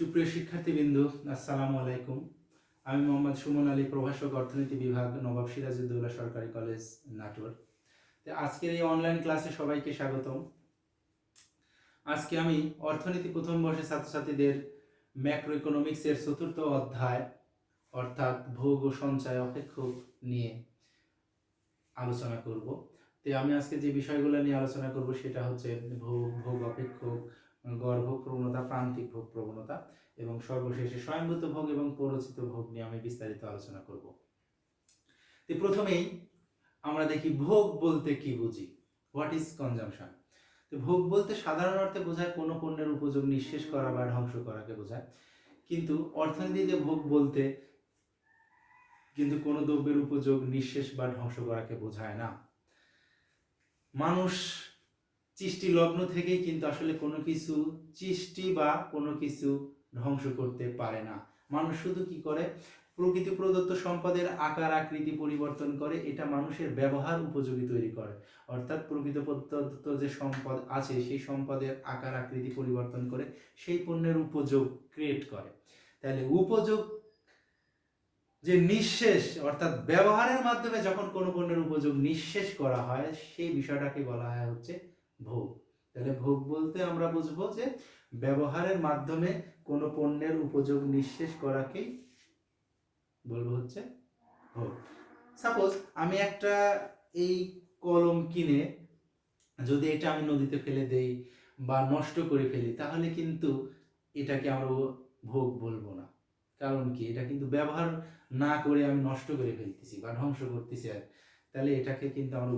সুপ্রিয় শিক্ষার্থীবৃন্দ, আসসালামু আলাইকুম। আমি মোহাম্মদ সুমন আলী, প্রভাষক অর্থনীতি বিভাগ, নবাব সিরাজউদ্দৌলা সরকারি কলেজ, নাটোর। আজকের এই অনলাইন ক্লাসে সবাইকে স্বাগতম। আজকে আমি অর্থনীতি প্রথম বর্ষের ছাত্রছাত্রীদের ম্যাক্রো ইকোনমিক্সের চতুর্থ অধ্যায় অর্থাৎ ভোগ ও সঞ্চয় অপেক্ষক নিয়ে আলোচনা করব। আমি আজকে যে বিষয়গুলো নিয়ে আলোচনা করব সেটা হচ্ছে ভোগ অপেক্ষক, গড় ভোগ প্রবণতা, প্রান্তিক ভোগ প্রবণতা এবং সর্বশেষে স্বয়ংভূত ভোগ এবং প্ররোচিত ভোগ নিয়ে আমি বিস্তারিত আলোচনা করব। প্রথমেই আমরা দেখি ভোগ বলতে কি বুঝি, হোয়াট ইজ কনজাম্পশন। ভোগ বলতে সাধারণ অর্থে বোঝায় কোনো পণ্যের উপযোগ নিঃশেষ করা বা ধ্বংস করাকে বোঝায়, কিন্তু অর্থনীতিতে ভোগ বলতে কিন্তু কোনো দ্রব্যের উপযোগ নিঃশেষ বা ধ্বংস করাকে বোঝায় না। মানুষ সৃষ্টি লগ্ন থেকেই কিন্তু আসলে কোনো কিছু সৃষ্টি বা কোনো কিছু ধ্বংস করতে পারে না। মানুষ শুধু কি করে, প্রকৃতি প্রদত্ত সম্পদের আকার আকৃতি পরিবর্তন করে, এটা মানুষের ব্যবহার উপযোগী তৈরি করে। অর্থাৎ প্রকৃত প্রদত্ত যে সম্পদ আছে সেই সম্পদের আকার আকৃতি পরিবর্তন করে সেই পণ্যের উপযোগ ক্রিয়েট করে। তাহলে উপযোগ যে নিঃশেষ অর্থাৎ ব্যবহারের মাধ্যমে যখন কোনো পণ্যের উপযোগ নিঃশেষ করা হয় সেই বিষয়টাকে বলা হয় হচ্ছে ভোগ। তাহলে ভোগ বলতে আমরা বুঝবো যে ব্যবহারের মাধ্যমে কোনো পণ্যের উপযোগ নিঃশেষ করাকেই বলবো হচ্ছে ভোগ। সাপোজ আমি একটা এই কলম কিনে যদি এটা আমি নদীতে ফেলে দেই বা নষ্ট করে ফেলি, তাহলে কিন্তু এটাকে আমরা ভোগ বলবো না। কারণ কি, এটা কিন্তু ব্যবহার না করে আমি নষ্ট করে ফেলতেছি বা ধ্বংস করতেছি, তাহলে এটাকে কিন্তু আমরা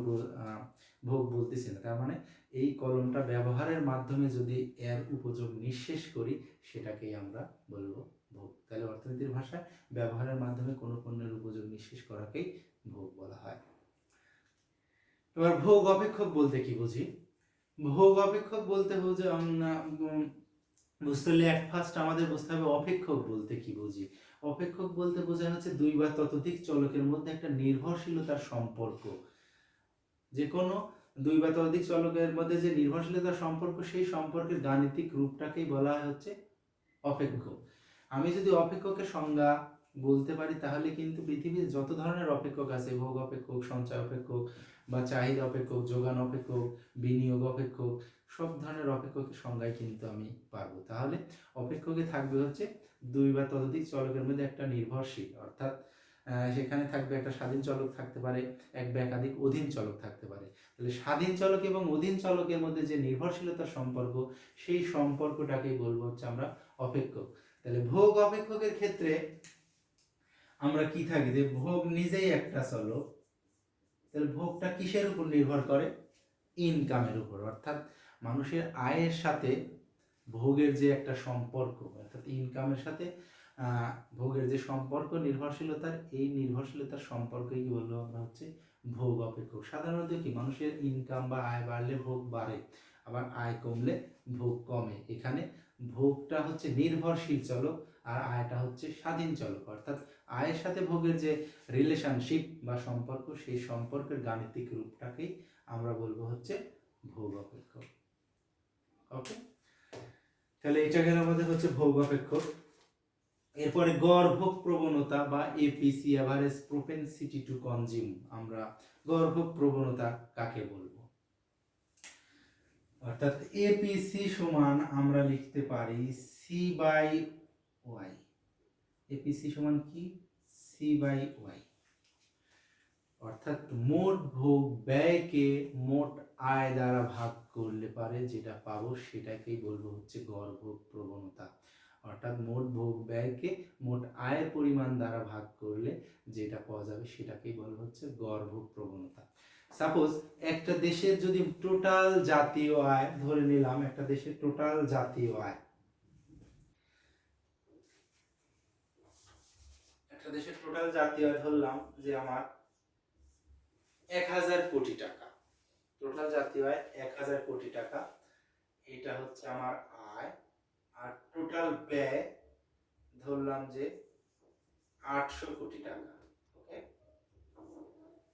ভোগ বলতেছি না। তার মানে এই কলমটা ব্যবহারের মাধ্যমে যদি এর উপযোগ নিঃশেষ করি সেটাকেই আমরা বলবো ভোগ। তাহলে অর্থনীতির ভাষায় ব্যবহারের মাধ্যমে কোনো পণ্যের উপযোগ নিঃশেষ করাকেই ভোগ বলা হয়। এবার ভোগ অপেক্ষক বলতে কি বুঝি? ভোগ অপেক্ষক বলতে বুঝে বুঝতে হলে এট ফার্স্ট আমাদের বুঝতে হবে অপেক্ষক বলতে কি বুঝি। অপেক্ষক বলতে বোঝায় হচ্ছে দুই বা ততোধিক চলকের মধ্যে একটা নির্ভরশীলতার সম্পর্ক। যে কোনো দুই বা ততোধিক চলকের মধ্যে যে নির্ভরশীলতার সম্পর্ক, সেই সম্পর্কের গাণিতিক রূপটাকেই বলা হয় হচ্ছে অপেক্ষক। আমি যদি অপেক্ষকের সংজ্ঞা বলতে পারি তাহলে কিন্তু পৃথিবীর যত ধরনের অপেক্ষক আছে, ভোগ অপেক্ষক, সঞ্চয় অপেক্ষক বা চাহিদা অপেক্ষক, যোগান অপেক্ষক, বিনিয়োগ অপেক্ষক, সব ধরনের অপেক্ষকের সংজ্ঞায় কিন্তু আমি পারবো। তাহলে অপেক্ষকে থাকবে হচ্ছে দুই বা ততোধিক চলকের মধ্যে একটা নির্ভরশীল, অর্থাৎ সেখানে থাকবে একটা স্বাধীন চলক থাকতে পারে, এক বা একাধিক অধীন চলক থাকতে পারে। তাহলে স্বাধীন চলক এবং অধীন চলকের মধ্যে যে নির্ভরশীলতার সম্পর্ক, সেই সম্পর্কটাকেই বলবো হচ্ছে আমরা অপেক্ষক। তাহলে ভোগ অপেক্ষকের ক্ষেত্রে আমরা কি থাকি, যে ভোগ নিজেই একটা চলক। তাহলে ভোগটা কিসের উপর নির্ভর করে? ইনকামের উপর। অর্থাৎ মানুষের আয়ের সাথে ভোগের যে একটা সম্পর্ক, অর্থাৎ ইনকামের সাথে ভোগের যে সম্পর্ক, নির্ভরশীলতার, এই নির্ভরশীলতার সম্পর্কই বলবো আমরা হচ্ছে ভোগ অপেক্ষক। সাধারণত কি, মানুষের ইনকাম বা আয় বাড়লে ভোগ বাড়ে, আবার আয় কমলে ভোগ কমে। এখানে ভোগটা হচ্ছে নির্ভরশীল চলক আর আয়টা হচ্ছে স্বাধীন চলক। অর্থাৎ আয়ের সাথে ভোগের যে রিলেশনশিপ বা সম্পর্ক, সেই সম্পর্কের গাণিতিক রূপটাকেই আমরা বলবো হচ্ছে ভোগ অপেক্ষক। ওকে, তাহলে এটা গেল আমাদের হচ্ছে ভোগ অপেক্ষক। এরপরে গড় ভোগ প্রবণতা বা এপিসি, এভারেজ প্রপেনসিটি টু কনজিউম। আমরা গড় ভোগ প্রবণতা কাকে বলবো? অর্থাৎ এপিসি সমান আমরা লিখতে পারি সি বাই ওয়াই। এপিসি সমান কি? C by Y. অর্থাৎ মোট ভোগ ব্যয়কে মোট আয় দ্বারা ভাগ করলে পারে যেটা পাবো সেটাকেই বলবো হচ্ছে গড় ভোগ প্রবণতা। অর্থাৎ মোট ভোগ ব্যয়কে মোট আয়ের পরিমাণ দ্বারা ভাগ করলে যেটা পাওয়া যাবে সেটাকেই বলবো হচ্ছে গড় ভোগ প্রবণতা। সাপোজ একটা দেশের যদি টোটাল জাতীয় আয় ধরে নিলাম, একটা দেশের টোটাল জাতীয় আয়, একটা দেশের টোটাল জাতীয় আয় ধরলাম যে আমার 1000 কোটি টাকা। টোটাল জাতীয় আয় 1000 কোটি টাকা, এটা হচ্ছে আমার আয়। আর টোটাল ব্যয় ধরলাম যে 800 কোটি টাকা। ওকে,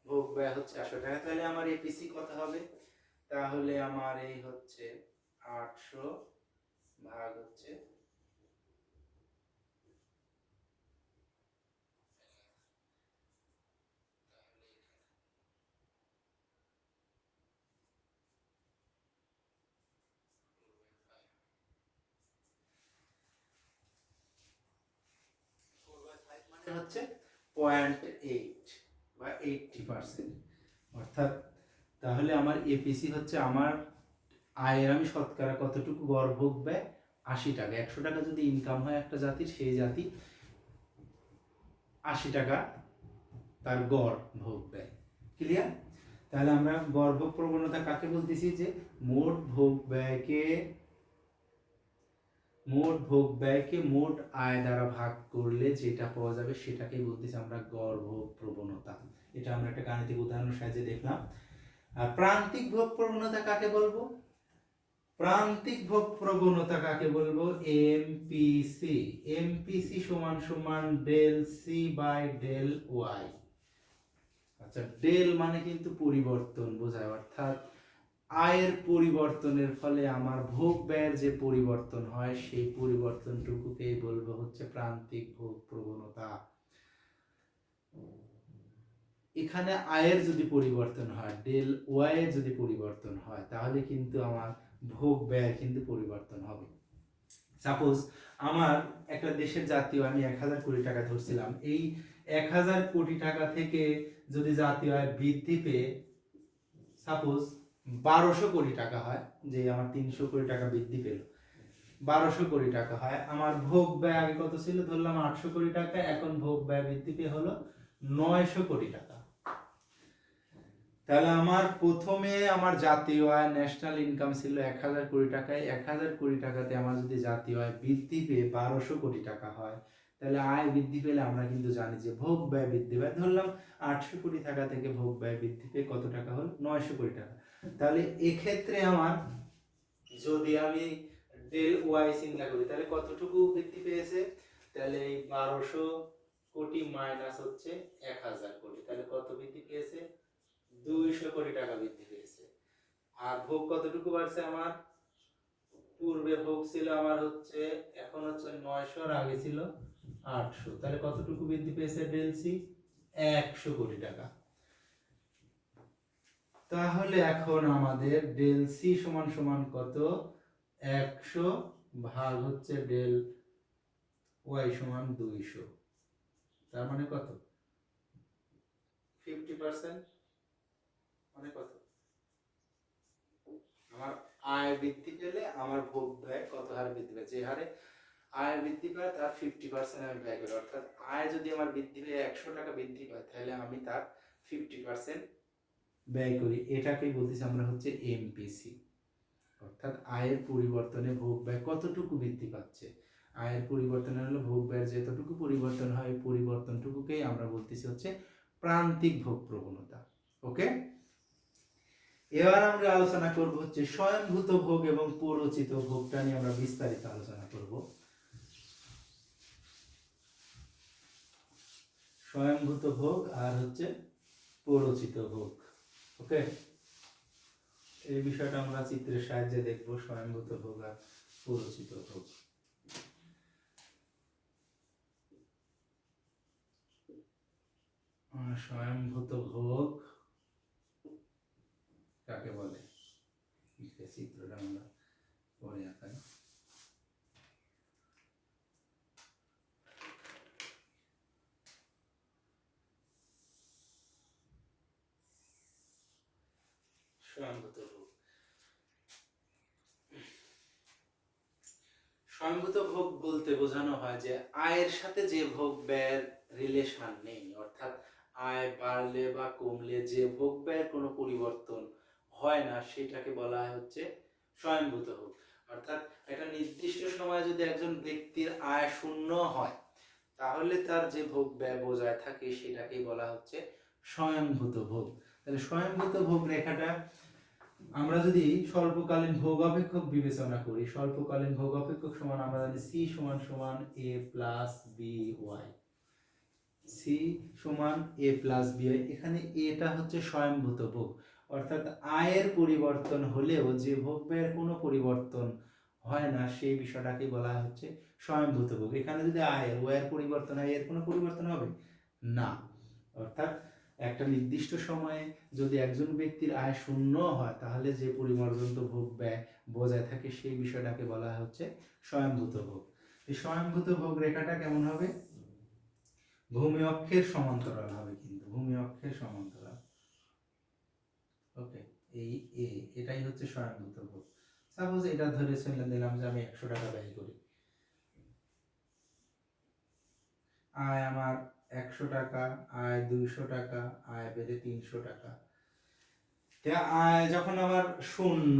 ভোগ ব্যয় হচ্ছে 800 টাকা। তাহলে আমার এপিসি কত হবে? তাহলে আমার এই হচ্ছে 800 ভাগ হচ্ছে হচ্ছে 0.8 বা 80%। অর্থাৎ তাহলে আমার এপিসি হচ্ছে আমার আয়ের আমি শতকরা কতটুকু গড় ভোগ ব্যয় 80 টাকা। 100 টাকা যদি ইনকাম হয় একটা জাতির, সেই জাতি 80 টাকা তার গড় ভোগ ব্যয়। ক্লিয়ার? তাহলে আমরা গড় ভোগ প্রবণতা কাকে বলতেছি? যে মোট ভোগ ব্যয়কে মোট আয় দ্বারা ভাগ করলে যেটা পাওয়া যাবে সেটাকেই বলতেছি আমরা গড় ভোগ প্রবণতা। এটা আমরা একটা গাণিতিক উদাহরণের সাহায্যে দেখলাম। আর প্রান্তিক ভোগ প্রবণতা কাকে বলবো? প্রান্তিক ভোগ প্রবণতা কাকে বলবো? এমপিসি। এমপিসি সমান সমান del C by del Y. আচ্ছা, ডেল মানে কিন্তু পরিবর্তন বোঝায়, অর্থাৎ আয়ের পরিবর্তনের ফলে আমার ভোগ ব্যয়ের যে পরিবর্তন হয় সেই পরিবর্তনটুকুকেই বলবো হচ্ছে প্রান্তিক ভোগ প্রবণতা। এখানে আয়ের যদি পরিবর্তন হয়, ডেল ওয়াই এর যদি পরিবর্তন হয়, তাহলে কিন্তু আমার ভোগ ব্যয় কিন্তু পরিবর্তন হবে। সাপোজ আমার একটা দেশের জাতীয় আমি 1000 কোটি টাকা ধরছিলাম, এই 1000 কোটি টাকা থেকে যদি জাতীয় আয় বৃদ্ধি পেয়ে সাপোজ 1200 কোটি টাকা হয়, যে আমার 300 কোটি টাকা বৃদ্ধি পেল, 1200 কোটি টাকা হয়, আমার ভোগ ব্যয় আগে কত ছিল ধরলাম 800 কোটি টাকা, এখন ভোগ ব্যয় বৃদ্ধি পেয়ে হলো 900 কোটি টাকা। তাহলে আমার প্রথমে আমার জাতীয় আয় ন্যাশনাল ইনকাম ছিল 1000 কোটি টাকায়, 1000 কোটি টাকাতে আমার যদি জাতীয় আয় বৃদ্ধি পেয়ে 1200 কোটি টাকা হয়, তাহলে আয় বৃদ্ধি পেলে আমরা কিন্তু জানি যে ভোগ ব্যয় বৃদ্ধি পায়। ধরলাম 800 কোটি টাকা থেকে ভোগ ব্যয় বৃদ্ধি পেয়ে কত টাকা হলো? 900 কোটি টাকা। তাহলে এক্ষেত্রে আমার যদি আমি ডেল ওয়াই চিন্তা করি, তাহলে কতটুকু বৃদ্ধি পেয়েছে? তাহলে এই 1200 কোটি মাইনাস হচ্ছে 1000 কোটি, তাহলে কত বৃদ্ধি পেয়েছে? 200 কোটি টাকা বৃদ্ধি পেয়েছে। আর ভোগ কতটুকু বাড়ছে আমার? পূর্বে ভোগ ছিল আমার হচ্ছে, এখন হচ্ছে 900 আর আগে ছিল 800, তাহলে কতটুকু বৃদ্ধি পেয়েছে ডেল সি? 100 কোটি টাকা। তাহলে এখন আমাদের ডেল সি সমান সমান কত? 100 ভাগ হচ্ছে ডেল ওয়াই সমান 200, তার মানে কত? 50%। মানে কত? আমার আয় বৃদ্ধি পেলে আমার ভোগ ব্যয় কত হারে বৃদ্ধি পায়? যে হারে আয় বৃদ্ধি পায় তার 50% আমি ব্যয় করি। অর্থাৎ আয় যদি আমার বৃদ্ধি পেয়ে 100 টাকা বৃদ্ধি পায়, তাহলে আমি তার 50% ব্যয় করি। এটাকেই বলতেছি আমরা হচ্ছে এমপিসি। অর্থাৎ আয়ের পরিবর্তনে ভোগ ব্যয় কতটুকু বৃদ্ধি পাচ্ছে। আয়ের পরিবর্তনে হলো ভোগ ব্যয়ের যতটুকু পরিবর্তন হয়, পরিবর্তনটুকুকেই আমরা বলতেছি হচ্ছে প্রান্তিক ভোগ প্রবণতা। ওকে, এবার আমরা আলোচনা করব হচ্ছে স্বয়ংভূত ভোগ এবং প্ররোচিত ভোগটা নিয়ে আমরা বিস্তারিত আলোচনা করব। স্বয়ংভূত ভোগ আর হচ্ছে প্ররোচিত ভোগ। ওকে, এই বিষয়টা আমরা চিত্রের সাহায্যে দেখব, স্বয়ংভূত ভোগ আর প্ররোচিত ভোগ। স্বয়ংভূত ভোগ কাকে বলে? চিত্রটা আমরা পরে আঁকাই। স্বয়ংভূত ভোগ, স্বয়ংভূত ভোগ বলতে বোঝানো হয় যে আয়ের সাথে যে ভোগ ব্যয়ের রিলেশন নেই, অর্থাৎ আয় বাড়লে বা কমলে যে ভোগ ব্যয়ের কোনো পরিবর্তন হয় না, সেটাকে বলা হয় হচ্ছে স্বয়ংভূত ভোগ। অর্থাৎ একটা নির্দিষ্ট সময়ে যদি একজন ব্যক্তির আয় শূন্য হয়, তাহলে তার যে ভোগ ব্যয় বজায় থাকে সেটাকেই বলা হচ্ছে স্বয়ংভূত ভোগ। তাহলে স্বয়ংভূত ভোগ রেখাটা আমরা যদি স্বল্পকালীন ভোগ অপেক্ষক বিবেচনা করি, স্বল্পকালীন ভোগ অপেক্ষক সমান আমরা জানি সি সমান সমান এ প্লাস বি ওয়াই। সি সমান এ প্লাস বি ওয়াই। এখানে এটা হচ্ছে স্বয়ংভূত ভোগ, অর্থাৎ আয়ের পরিবর্তন হলেও যে ভোগ ব্যয়ের কোনো পরিবর্তন হয় না, সেই বিষয়টাকে বলা হচ্ছে স্বয়ংভূত ভোগ। এখানে যদি আয়ের ওয়ের পরিবর্তন হয়, এর কোনো পরিবর্তন হবে না। অর্থাৎ একটা নির্দিষ্ট সময়ে যদি একজন ব্যক্তির আয় শূন্য হয়, তাহলে যে পরিমার্জিত ভোগ ব্যয় বজায় থাকে সেই বিষয়টাকে বলা হচ্ছে স্বয়ংভূত ভোগ। এই স্বয়ংভূত ভোগ রেখাটা কেমন হবে? ভূমি অক্ষের সমান্তরাল হবে, কিন্তু ভূমি অক্ষের সমান্তরাল। ওকে, এই এটাই হচ্ছে স্বয়ংভূত ভোগ। সাপোজ এটা ধরে চলে দিলাম যে আমি 100 টাকা ব্যয় করি, আয় আমার 100 টাকা, আয় 200 টাকা, আয় বেড়ে 300 টাকা। আয় যখন আমার শূন্য,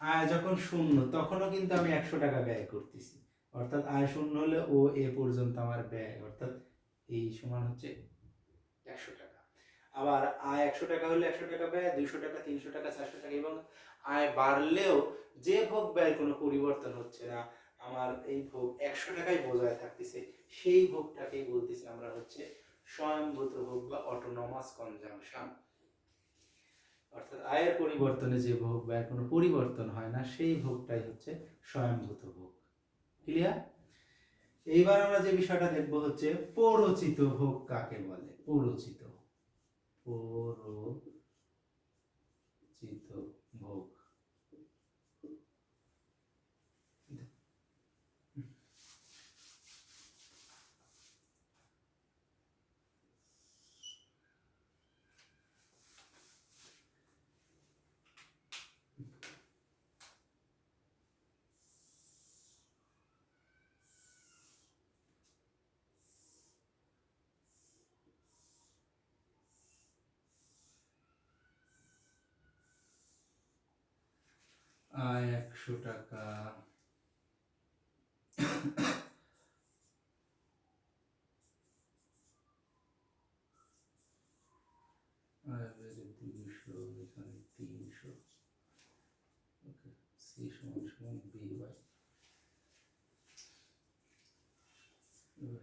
আয় যখন শূন্য তখনও কিন্তু আমি 100 টাকা ব্যয় করতেছি, অর্থাৎ আয় শূন্য হলে ও এ পর্যন্ত আমার ব্যয়, অর্থাৎ এই সমান হচ্ছে 100 টাকা। আবার আয় 100 টাকা হলে 100 টাকা ব্যয়, 200 টাকা, 300 টাকা, 400 টাকা, এবং আয় বাড়লেও যে ভোগ ব্যয় কোনো পরিবর্তন হচ্ছে না, আমার এই ভোগ 100 টাকায় বজায় থাকতেছে, সেই ভোগটাকেই বলতেছি আমরা হচ্ছে স্বয়ংভূত ভোগ বা অটোনমাস কনজাম্পশন। অর্থাৎ আয়ের পরিবর্তনে যে ভোগ ব্যয় কোনো পরিবর্তন হয় না, সেই ভোগটাই হচ্ছে স্বয়ংভূত ভোগ। ক্লিয়ার? এইবার আমরা যে বিষয়টা দেখব হচ্ছে পৌরচিত ভোগ কাকে বলে। পৌরচিত ভোগ। আয় 100 টাকা, আয় বেড়ে 200, এখানে 300। ওকে, সি সমান সমান বি বাই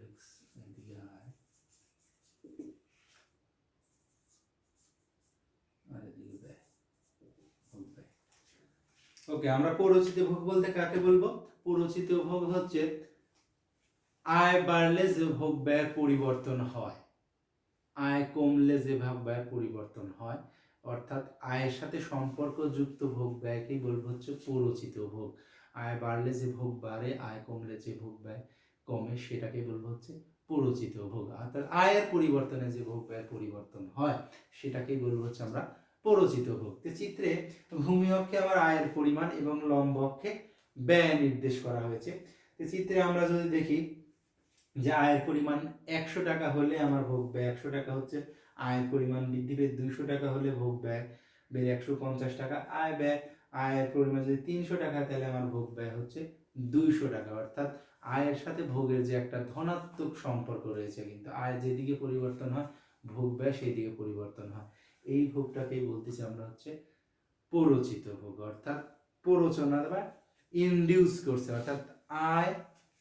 এক্স, এদিকে আয় আর এদিকে ব্যয়, ভোগ ব্যয়। ওকে, আমরা পৌরচিত ভোগ বলতে কাকে বলবো? পৌরচিত ভোগ হচ্ছে আয় বাড়লে যে ভোগ ব্যয়ের পরিবর্তন হয়, আয় কমলে যে ভোগ ব্যয়ের পরিবর্তন হয়, অর্থাৎ আয়ের সাথে সম্পর্কযুক্ত ভোগ ব্যয়কেই বলবো হচ্ছে পৌরচিত ভোগ। আয় বাড়লে যে ভোগ বাড়ে, আয় কমলে যে ভোগ ব্যয় কমে, সেটাকে বলবো হচ্ছে পৌরচিত ভোগ। অর্থাৎ আয়ের পরিবর্তনে যে ভোগ ব্যয়ের পরিবর্তন হয়, সেটাকেই বলবো হচ্ছে আমরা পৌরচিত ভোগ। তো চিত্রে ভূমি অক্ষে আমার আয়ের পরিমাণ এবং লম্ব অক্ষে ব্যয় নির্দেশ করা হয়েছে। তো চিত্রে আমরা যদি দেখি যে আয়ের পরিমাণ 100 টাকা হলে আমার ভোগ ব্যয় 100 টাকা হচ্ছে, আয়ের পরিমাণ বৃদ্ধি পেয়ে 200 টাকা হলে ভোগ ব্যয় বেড়ে 150 টাকা, আয়ের পরিমাণ যদি 300 টাকা, তাহলে আমার ভোগ ব্যয় হচ্ছে 200 টাকা। অর্থাৎ আয়ের সাথে ভোগের যে একটা ধনাত্মক সম্পর্ক রয়েছে, কিন্তু আয় যেদিকে পরিবর্তন হয়, ভোগ ব্যয় সেই দিকে পরিবর্তন হয়। এই ভোগটাকেই বলতেছি আমরা হচ্ছে প্ররোচিত ভোগ, অর্থাৎ প্ররোচনা বা ইনডিউস করছে, অর্থাৎ আয়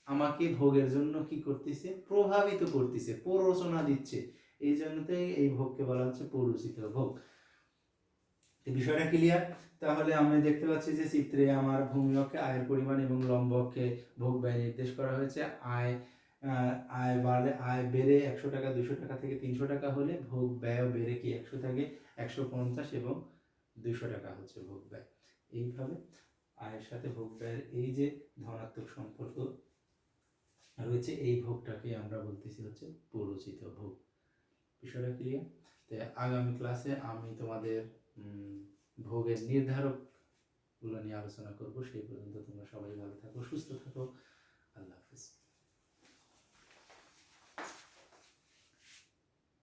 আমাকে ভোগের জন্য কি করতেছে, প্রভাবিত করতেছে, প্ররোচনা দিচ্ছে, এই জন্যতেই এই ভোগকে বলা হচ্ছে প্ররোচিত ভোগ। বিষয়টা ক্লিয়ার? তাহলে আমরা দেখতে পাচ্ছি যে চিত্রে আমার ভূমি অক্ষে আয়ের পরিমাণ এবং লম্ব অক্ষে ভোগ ব্যয় নির্দেশ করা হয়েছে। আয় বাড়লে, আয় বেড়ে 100 টাকা 200 টাকা থেকে 300 টাকা হলে ভোগ ব্যয় বেড়ে কি 100 থেকে 150 এবং 200 টাকা হচ্ছে ভোগ ব্যয়। এইভাবে আয়ের সাথে ভোগ ব্যয়ের এই যে ধনাত্মক সম্পর্ক রয়েছে, এই ভোগটাকে আমরা বলতেছি হচ্ছে প্ররোচিত ভোগ। বিষয়টা ক্লিয়ার? তো আগামী ক্লাসে আমি তোমাদের ভোগের নির্ধারকগুলো নিয়ে আলোচনা করব। সেই পর্যন্ত তোমরা সবাই ভালো থাকো, সুস্থ থাকো।